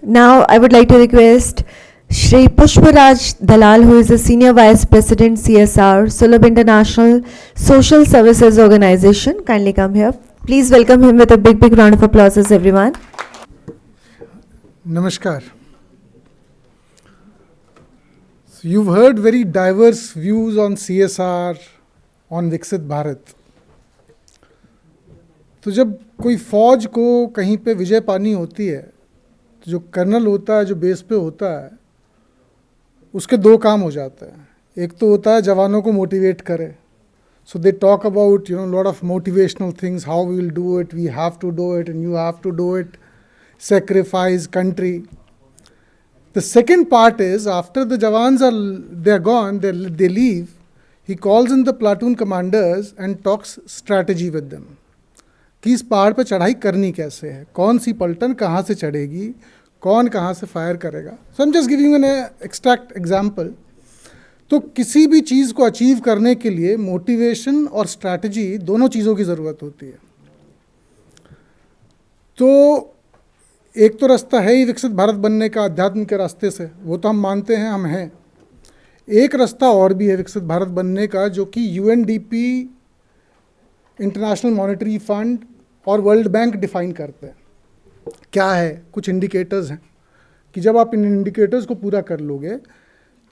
Now I would like to request Shri Pushpraj Dalal, who is the Senior Vice President CSR, Sulabh International Social Services Organization. Kindly come here. Please welcome him with a big round of applause, everyone. Namaskar. So you've heard very diverse views on CSR, on Viksit Bharat. तो जब कोई फौज को कहीं पे विजय पानी होती है तो जो कर्नल होता है, जो बेस पे होता है, उसके दो काम हो जाते हैं. एक तो होता है जवानों को मोटिवेट करे. So they talk about, lot of motivational things, how we will do it, we have to do it, and you have to do it, sacrifice country. The second part is, after the Jawans they're gone, they leave, he calls in the platoon commanders and talks strategy with them. कि इस पहाड़ पर चढ़ाई करनी कैसे है, कौन सी पलटन कहाँ से चढ़ेगी, कौन कहाँ से फायर करेगा. So I'm just giving an extract example. तो किसी भी चीज़ को अचीव करने के लिए मोटिवेशन और स्ट्रैटेजी दोनों चीज़ों की ज़रूरत होती है. तो एक तो रास्ता है ही विकसित भारत बनने का अध्यात्म के रास्ते से, वो तो हम मानते हैं, हम हैं. एक रास्ता और भी है विकसित भारत बनने का, जो कि यूएनडीपी, इंटरनेशनल मॉनेटरी फंड और वर्ल्ड बैंक डिफाइन करते हैं. क्या है, कुछ इंडिकेटर्स हैं कि जब आप इन इंडिकेटर्स को पूरा कर लोगे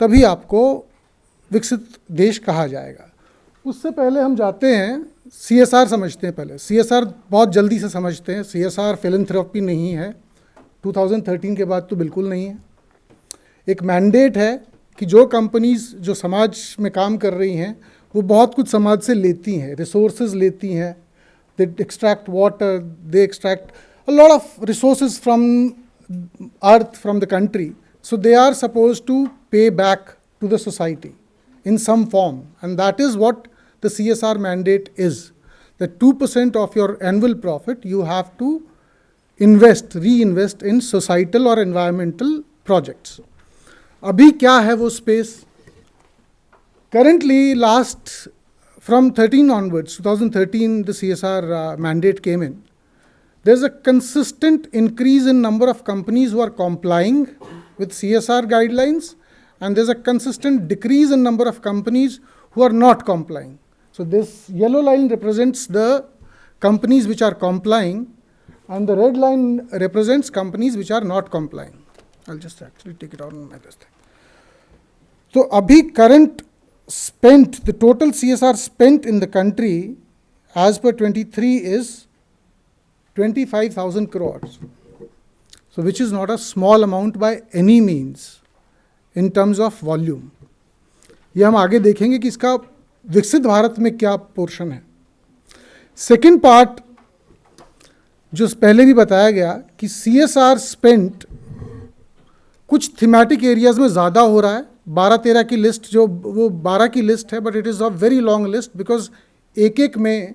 तभी आपको विकसित देश कहा जाएगा. उससे पहले हम जाते हैं सीएसआर समझते हैं. पहले सीएसआर बहुत जल्दी से समझते हैं. सीएसआर फिलैंथ्रोपी नहीं है, 2013 के बाद तो बिल्कुल नहीं है. एक मैंडेट है कि जो कंपनीज जो समाज में काम कर रही हैं वो बहुत कुछ समाज से लेती हैं, रिसोर्सेज लेती हैं. They extract water, they extract a lot of resources from earth, from the country. So they are suppose to pay back to the society in some form, and that is what the CSR mandate is. That 2% of your annual profit you have to reinvest in societal or environmental projects. अभी क्या है वो space? Currently, from 13 onwards, 2013, the CSR mandate came in. There's a consistent increase in number of companies who are complying with CSR guidelines, and there's a consistent decrease in number of companies who are not complying. So this yellow line represents the companies which are complying, and the red line represents companies which are not complying. I'll just actually take it out on my this thing. So abhi current spent, the total CSR spent in the country as per 23 is 25,000 crores. So which is not a small amount by any means. In terms of volume. ये हम आगे देखेंगे कि इसका विकसित भारत में क्या portion है. सेकेंड पार्ट जो पहले भी बताया गया कि सीएसआर स्पेंट कुछ थीमेटिक एरियाज में ज़्यादा हो रहा है. 12-13 की लिस्ट, जो वो 12 की लिस्ट है, but it is a very long list because एक में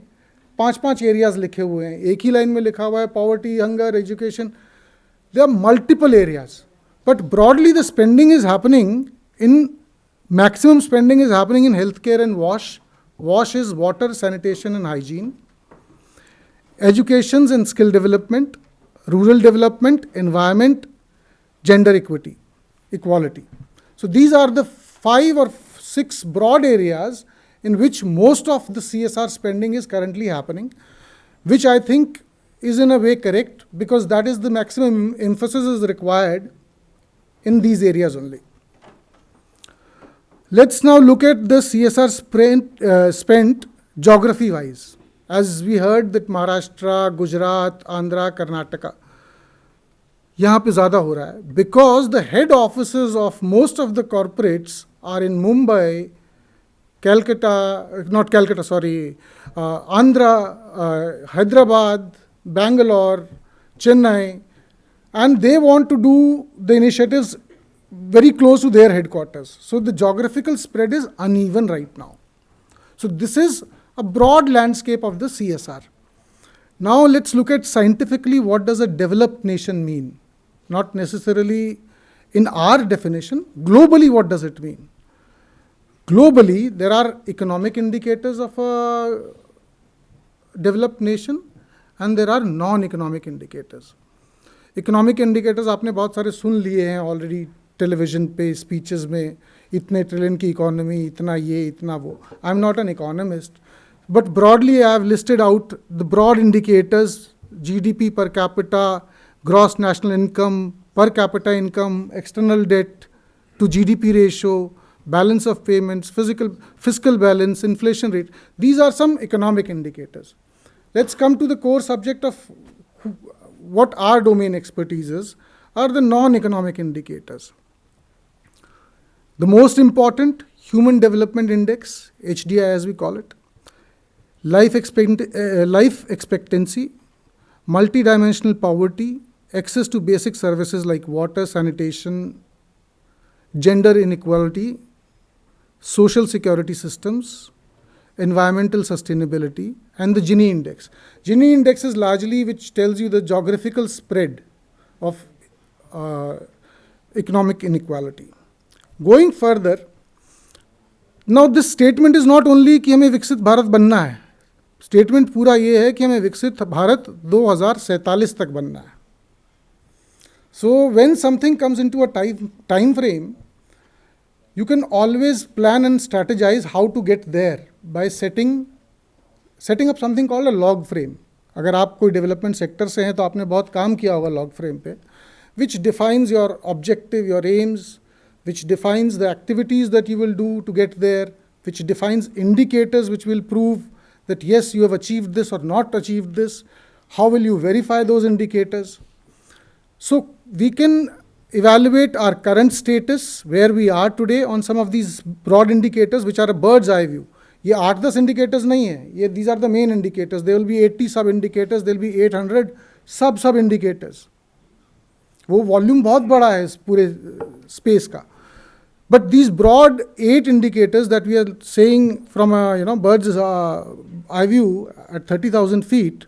5-5 एरियाज लिखे हुए हैं. एक ही लाइन में लिखा हुआ है poverty, hunger, education. They are multiple areas. But broadly, the spending is happening maximum spending is happening in healthcare and wash. Wash is water, sanitation and hygiene. Education and skill development, rural development, environment, gender equality. So these are the 5 or 6 broad areas in which most of the CSR spending is currently happening, which I think is in a way correct because that is the maximum emphasis is required in these areas only. Let's now look at the CSR spent geography wise. As we heard that Maharashtra, Gujarat, Andhra, Karnataka, यहाँ पे ज़्यादा हो रहा है because the head offices of most of the corporates are in Mumbai, Andhra, Hyderabad, Bangalore, Chennai, and they want to do the initiatives very close to their headquarters. So the geographical spread is uneven right now. So this is a broad landscape of the CSR. Now let's look at scientifically what does a developed nation mean? Not necessarily in our definition. Globally, what does it mean? Globally, there are economic indicators of a developed nation and there are non-economic indicators. Economic indicators आपने बहुत सारे सुन लिए हैं already television पे, speeches में, इतने trillion की economy, इतना ये, इतना वो. I am not an economist, but broadly I have listed out the broad indicators: GDP per capita, gross national income, per capita income, external debt to GDP ratio, balance of payments, fiscal balance, inflation rate. These are some economic indicators. Let's come to the core subject of what our domain expertise is, are the non-economic indicators. The most important, Human Development Index, HDI as we call it, life expectancy, multidimensional poverty, access to basic services like water, sanitation, gender inequality, social security systems, environmental sustainability, and the Gini index. Gini index is largely which tells you the geographical spread of economic inequality. Going further, now this statement is not only कि हमें विकसित भारत बनना है, statement पूरा ये है कि हमें विकसित भारत 2047 तक बनना है. So when something comes into a time frame, you can always plan and strategize how to get there by setting up something called a log frame. अगर आप कोई डेवलपमेंट सेक्टर से हैं तो आपने बहुत काम किया होगा log frame पे, which defines your objective, your aims, which defines the activities that you will do to get there, which defines indicators which will prove that yes, you have achieved this or not achieved this. How will you verify those indicators? So we can evaluate our current status, where we are today, on some of these broad indicators which are a bird's eye view. ये 8-10 indicators नहीं है, ये these are the main indicators. There will be 80 sub indicators, there will be 800 sub indicators. वो volume बहुत बड़ा है इस पूरे स्पेस का. But these broad 8 indicators that we are saying from a bird's eye view at 30,000 feet.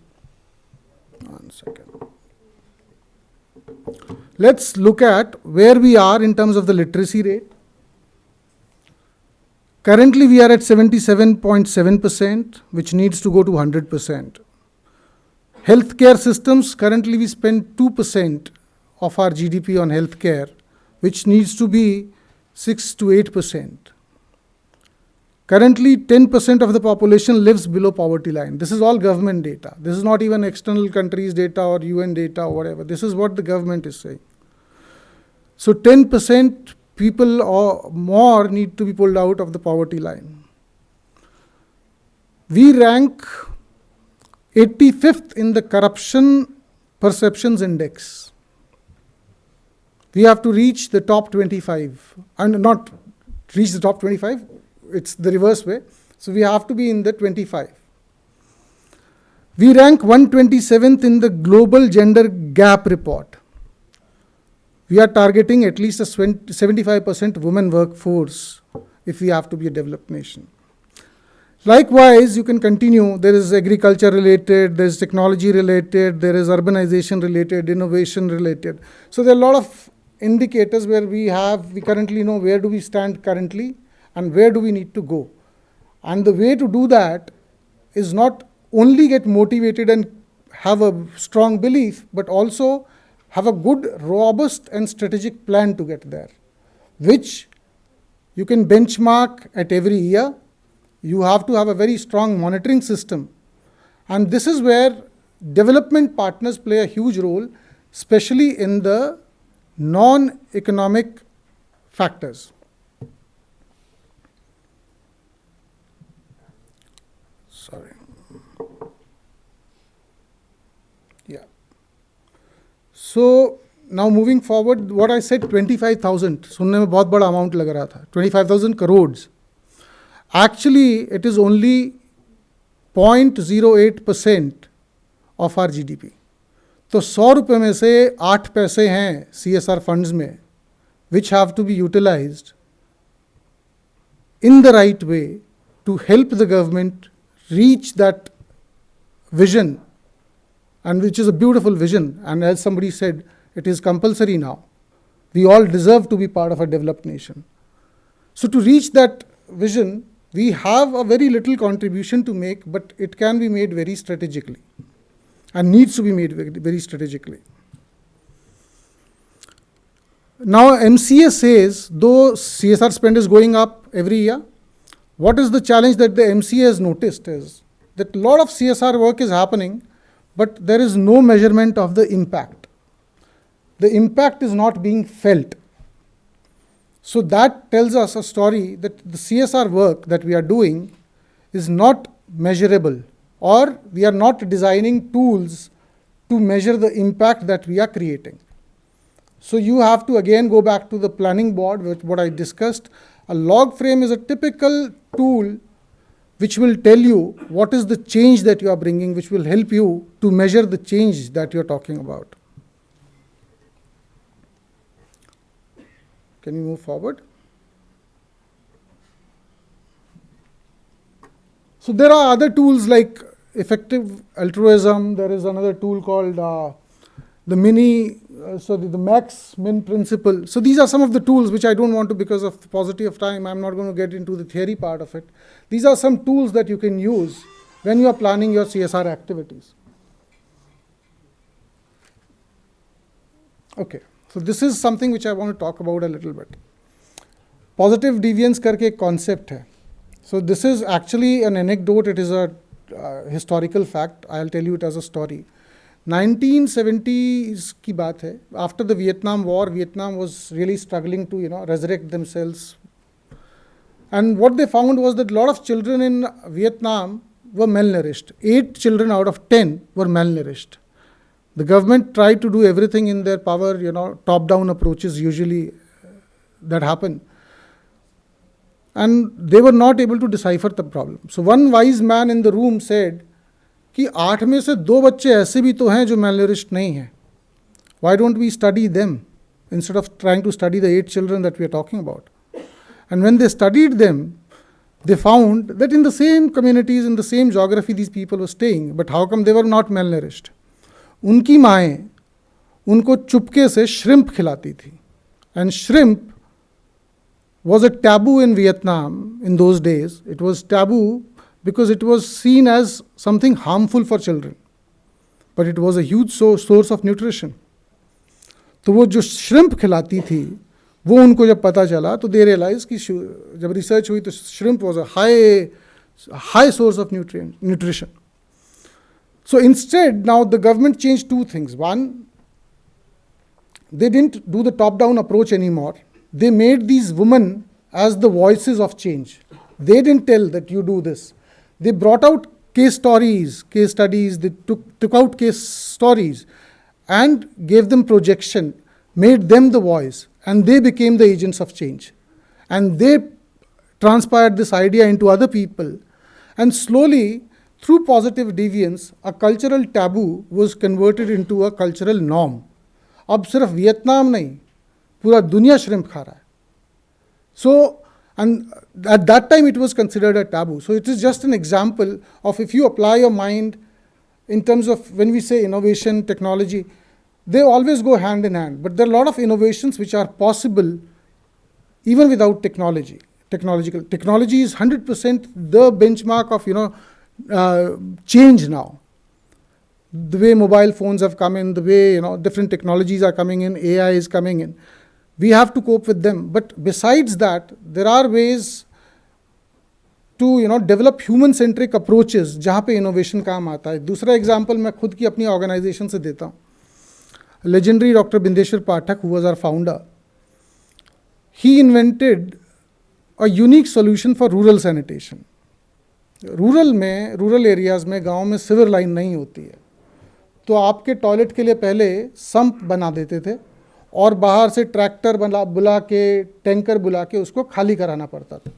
1 second. Let's look at where we are in terms of the literacy rate. Currently we are at 77.7%, which needs to go to 100%. Healthcare systems, currently we spend 2% of our GDP on healthcare, which needs to be 6 to 8%. Currently, 10% of the population lives below poverty line. This is all government data. This is not even external countries' data or UN data or whatever. This is what the government is saying. So 10% people or more need to be pulled out of the poverty line. We rank 85th in the Corruption Perceptions Index. We have to reach the top 25, and not reach the top 25, it's the reverse way. So we have to be in the 25. We rank 127th in the Global Gender Gap Report. We are targeting at least a 75% women workforce if we have to be a developed nation. Likewise, you can continue. There is agriculture related, there is technology related, there is urbanization related, innovation related. So there are a lot of indicators where we currently know where do we stand currently and where do we need to go. And the way to do that is not only get motivated and have a strong belief, but also have a good, robust and strategic plan to get there, which you can benchmark at every year. You have to have a very strong monitoring system. And this is where development partners play a huge role, especially in the non-economic factors. Sorry. Yeah. So now moving forward, what I said 25,000, सुनने में बहुत बड़ा amount लग रहा था, 25,000 crores. Actually, it is only 0.08% of our GDP. तो 100 रुपये में से 8 पैसे हैं CSR funds में, which have to be utilized in the right way to help the government reach that vision, and which is a beautiful vision. And as somebody said, it is compulsory now. We all deserve to be part of a developed nation. So to reach that vision, we have a very little contribution to make, but it can be made very strategically and needs to be made very, very strategically. Now MCA says, though CSR spend is going up every year, what is the challenge that the MCA has noticed is that a lot of CSR work is happening, but there is no measurement of the impact. The impact is not being felt. So that tells us a story that the CSR work that we are doing is not measurable, or we are not designing tools to measure the impact that we are creating. So you have to again go back to the planning board, with what I discussed. A log frame is a typical tool which will tell you what is the change that you are bringing, which will help you to measure the change that you are talking about. Can you move forward? So there are other tools like effective altruism. There is another tool called the max min principle. So these are some of the tools which I don't want to, because of the paucity of time, I'm not going to get into the theory part of it. These are some tools that you can use when you are planning your CSR activities. Okay, so this is something which I want to talk about a little bit. Positive deviance करके एक concept है. So this is actually an anecdote. It is a historical fact. I'll tell you it as a story. 1970s की बात है. After the Vietnam War, Vietnam was really struggling to resurrect themselves. And what they found was that a lot of children in Vietnam were malnourished. 8 children out of 10 were malnourished. The government tried to do everything in their power, top-down approaches usually that happen. And they were not able to decipher the problem. So one wise man in the room said कि 8 में से 2 बच्चे ऐसे भी तो हैं जो malnourished नहीं हैं. Why don't we study them instead of trying to study the 8 children that we are talking about? And when they studied them, they found that in the same communities, in the same geography, these people were staying. But how come they were not malnourished? उनकी माएँ उनको चुपके से shrimp खिलाती थी. And shrimp was a taboo in Vietnam in those days. It was taboo because it was seen as something harmful for children. But it was a huge source of nutrition. तो वो जो shrimp खिलाती थी, वो उनको जब पता चला तो they realized कि जब research हुई तो shrimp was a high source of nutrition. So instead, now the government changed 2 things. One, they didn't do the top-down approach anymore. They made these women as the voices of change. They didn't tell that you do this. They brought out case studies. They took out case stories and gave them projection, made them the voice, and they became the agents of change. And they transpired this idea into other people. And slowly, through positive deviance, a cultural taboo was converted into a cultural norm. अब सिर्फ Vietnam नहीं, पूरा दुनिया shrimp खा रहा है. So, and at that time it was considered a taboo. So it is just an example of, if you apply your mind in terms of, when we say innovation, technology, they always go hand in hand. But there are a lot of innovations which are possible even without technology. Technology is 100% the benchmark of change now. The way mobile phones have come in, the way different technologies are coming in, AI is coming in, we have to cope with them. But besides that, there are ways to develop human-centric approaches जहाँ पे innovation काम आता है. दूसरा example मैं खुद की अपनी organization से देता हूँ. Legendary Dr. Bindeshwar Pathak, who was our founder, he invented a unique solution for rural sanitation. Rural areas में, गाँव में सिवर लाइन नहीं होती है, तो आपके टॉयलेट के लिए पहले संप बना देते थे और बाहर से ट्रैक्टर बुला के, टैंकर बुला के उसको खाली कराना पड़ता था.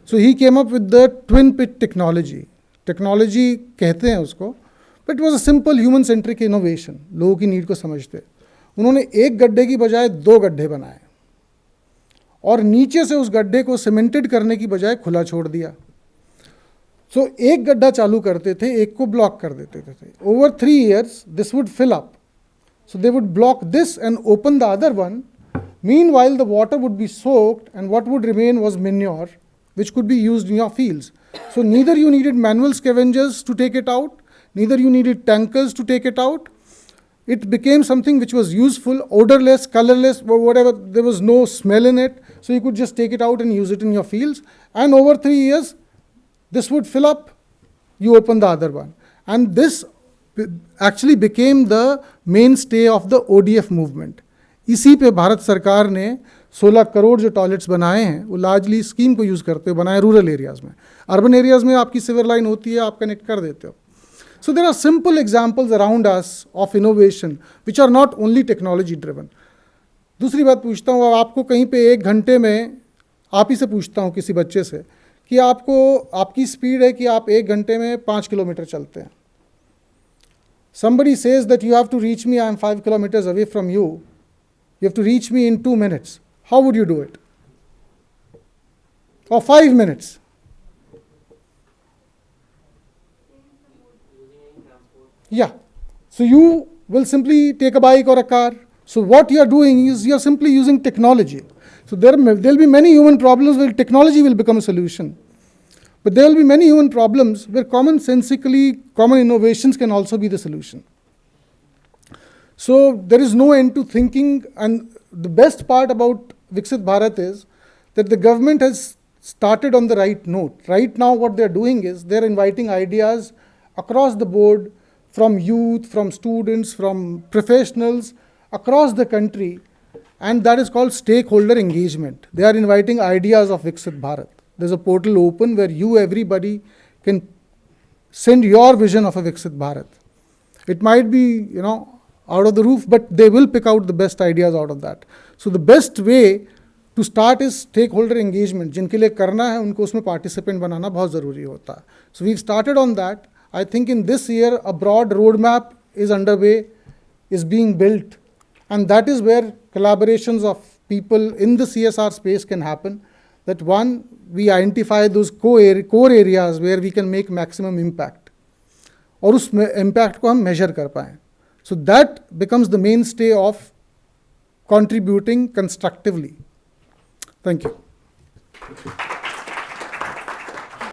So he came up with the twin pit technology कहते हैं उसको, but it was a simple human centric innovation. लोगों की नीड को समझते उन्होंने एक गड्ढे की बजाय 2 गड्ढे बनाए और नीचे से उस गड्ढे को सीमेंटेड करने की बजाय खुला छोड़ दिया. सो एक गड्ढा चालू करते थे, एक को ब्लॉक कर देते थे. Over 3 years this would fill up. So they would block this and open the other one. Meanwhile, the water would be soaked, and what would remain was manure, which could be used in your fields. So neither you needed manual scavengers to take it out, neither you needed tankers to take it out. it became something which was useful, odorless, colorless, whatever. There was no smell in it, so you could just take it out and use it in your fields. And over 3 years, this would fill up. You open the other one, and this actually became the mainstay of the ODF movement. इसी पे भारत सरकार ने 16 करोड़ जो toilets बनाए हैं वो largely scheme को use करते हुए बनाए रूरल एरियाज़ में. अर्बन एरियाज़ में आपकी सिवर लाइन होती है, आप कनेक्ट कर देते हो. So there are simple examples around us of innovation which are not only technology driven. दूसरी बात पूछता हूँ, आपको कहीं पे 1 घंटे में, आप ही से पूछता हूँ किसी बच्चे से कि आपकी स्पीड है कि आप 1 घंटे में 5 किलोमीटर चलते हैं. Somebody says that you have to reach me, I am 5 kilometers away from you. You have to reach me in 2 minutes. How would you do it? Or 5 minutes? Yeah. So you will simply take a bike or a car. So what you are doing is you are simply using technology. So there will be many human problems where technology will become a solution. But there will be many human problems where commonsensically, common innovations can also be the solution. So there is no end to thinking, and the best part about Viksit Bharat is that the government has started on the right note. Right now what they are doing is they are inviting ideas across the board, from youth, from students, from professionals across the country, and that is called stakeholder engagement. They are inviting ideas of Viksit Bharat. There's a portal open where everybody can send your vision of a Viksit Bharat. It might be, out of the roof, but they will pick out the best ideas out of that. So the best way to start is stakeholder engagement. जिनके लिए करना है उनको उसमें participant बनाना बहुत ज़रूरी होता है. So we've started on that. I think in this year a broad roadmap is underway, is being built, and that is where collaborations of people in the CSR space can happen. That one, we identify those core areas where we can make maximum impact, और उस impact को हम measure कर पाएं. So that becomes the mainstay of contributing constructively. Thank you.